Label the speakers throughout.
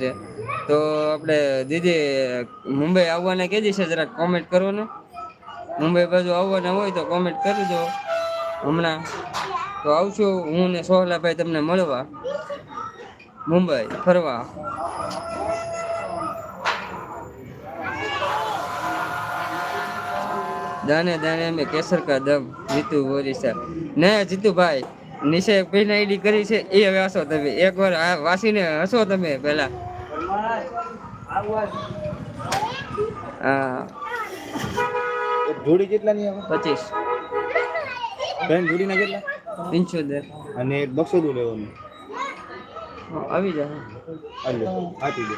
Speaker 1: છે. તો આપણે દીદી મુંબઈ આવવાના કે દિવસે જરાક કોમેન્ટ કરો ને. મુંબઈ બાજુ આવવાના હોય તો કોમેન્ટ કરી દો હમણાં. તો આવશું હું ને સોહલાભાઈ તમને મળવા મુંબઈ ફરવા. દાને દાને મેં કેસર કા દમ જીતુ બોરીસા ને જીતુભાઈ નિશે પીન આઈડી કરી છે એ હવે હસો તમે એક વાર વાસીને હસો તમે પેલા. હા.
Speaker 2: એક જોડી કેટલાની આવે?
Speaker 1: 25.
Speaker 2: ત્રણ જોડીના કેટલા?
Speaker 1: 75.
Speaker 2: અને એક બક્ષોદું લેવાનું.
Speaker 1: આવી જાહે.
Speaker 2: હાલો આપી દો.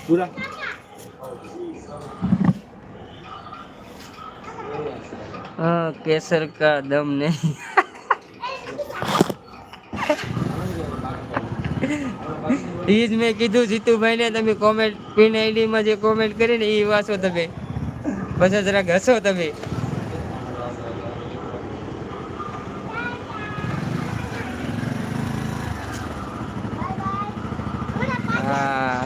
Speaker 2: પૂરા.
Speaker 1: हाँ केसर का दम नहीं. ઈજ મેં કીધું જીતુભાઈ ને તમે કોમેન્ટ પિન આઈડી માં જે કોમેન્ટ કરી ને એ વાંચો તમે પછી જરાક હસો તમે. હા.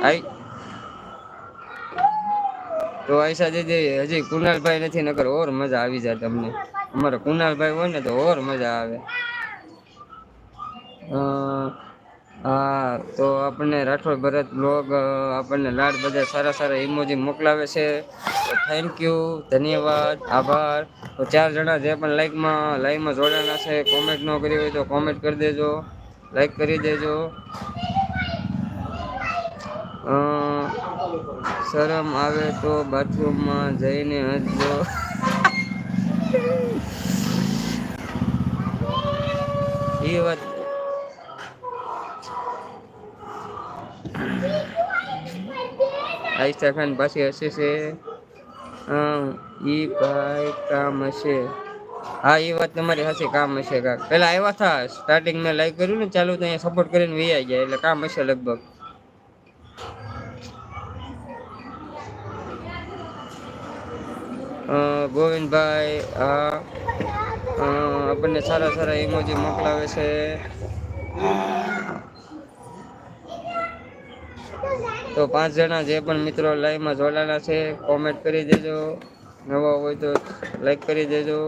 Speaker 1: આઈ તો આયશા દીદી હજી કુનાલભાઈ નથી નકર ઓર મજા આવી જાય તમને. અમારે કુનાલભાઈ હોય ને તો ઓર મજા આવે. હા તો આપણને રાઠોડ ભરત બ્લોગ આપણને લાડ બધા સારા સારા ઇમોજી મોકલાવે છે. થેન્ક યુ ધન્યવાદ આભાર. તો 4 જણા જે પણ લાઈકમાં જોડાના છે કોમેન્ટ ન કરી હોય તો કોમેન્ટ કરી દેજો. લાઈક કરી દેજો. શરમ આવે તો બાથરૂમમાં જઈને હજો. એ વાત આયશા ખાન પાછી હશે છે. ઈ ભાઈ કામ હશે. હા એ વાત તમારી હશે કામ હશે કાક પેલા આવ્યા થા સ્ટાર્ટિંગ મેં લાઈક કર્યું ને ચાલુ તો અહીંયા સપોર્ટ કરીને વી ગયા એટલે કામ હશે લગભગ. ગોવિંદભાઈ આપણને સારા સારા ઇમોજી મોકલાવે છે. તો 5 જણા જે પણ મિત્રો લાઈવમાં જોડાના છે કોમેન્ટ કરી દેજો. નવા હોય તો લાઈક કરી દેજો.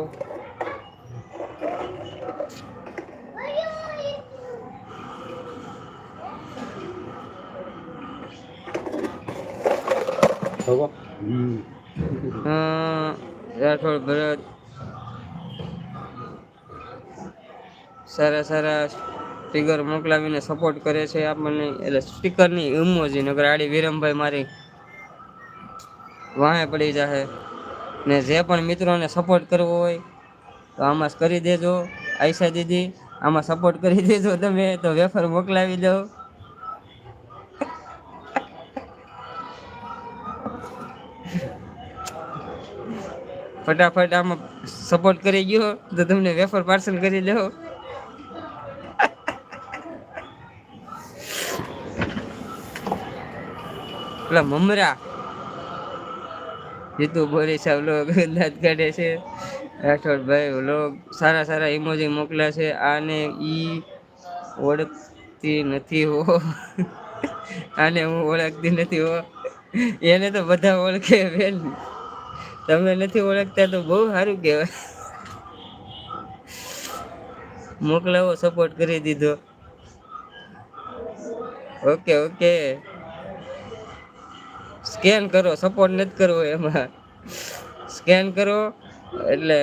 Speaker 1: રાઠોડ ભરત સારા સારા સ્ટીકર મોકલાવીને સપોર્ટ કરે છે આપણને એટલે સ્ટીકરની ઇમોજી નકર આડી વિરમભાઈ મારી વાહે પડી જાહે. ને જે પણ મિત્રોને સપોર્ટ કરવો હોય તો આમાં કરી દેજો. આયશા દીદી આમાં સપોર્ટ કરી દેજો તમે તો વેફર મોકલાવી દો. ફટાફટ આમાં સપોર્ટ કરી ગયો તો તમને વેફર પાર્સલ કરી દો. પેલા મમરા જીતુ બોરીસા વ્લોગ દાંત કાઢે છે. રાઠોડભાઈ વ્લોગ સારા સારા ઇમોજી મોકલ્યા છે. આને ઈ ઓળખતી નથી હો. આને હું ઓળખતી નથી હો. એને તો બધા ઓળખે બેન. તમે નથી ઓળખતા તો બહુ સારું કહેવાય. મોકલાવો સપોર્ટ કરી દીધો. ઓકે ઓકે સ્કેન કરો સપોર્ટ નથી કરવો એમાં સ્કેન કરો એટલે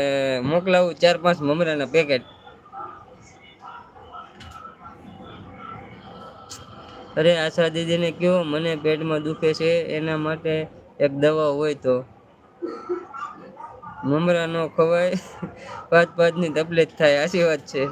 Speaker 1: મોકલાવું 4-5 મમરાના પેકેટ. અરે આશા દીદીને કહો મને પેટમાં દુખે છે એના માટે એક દવા હોય તો. મમરા નો ખવાય 5-5ની તકલીફ થાય. આશી વાત છે.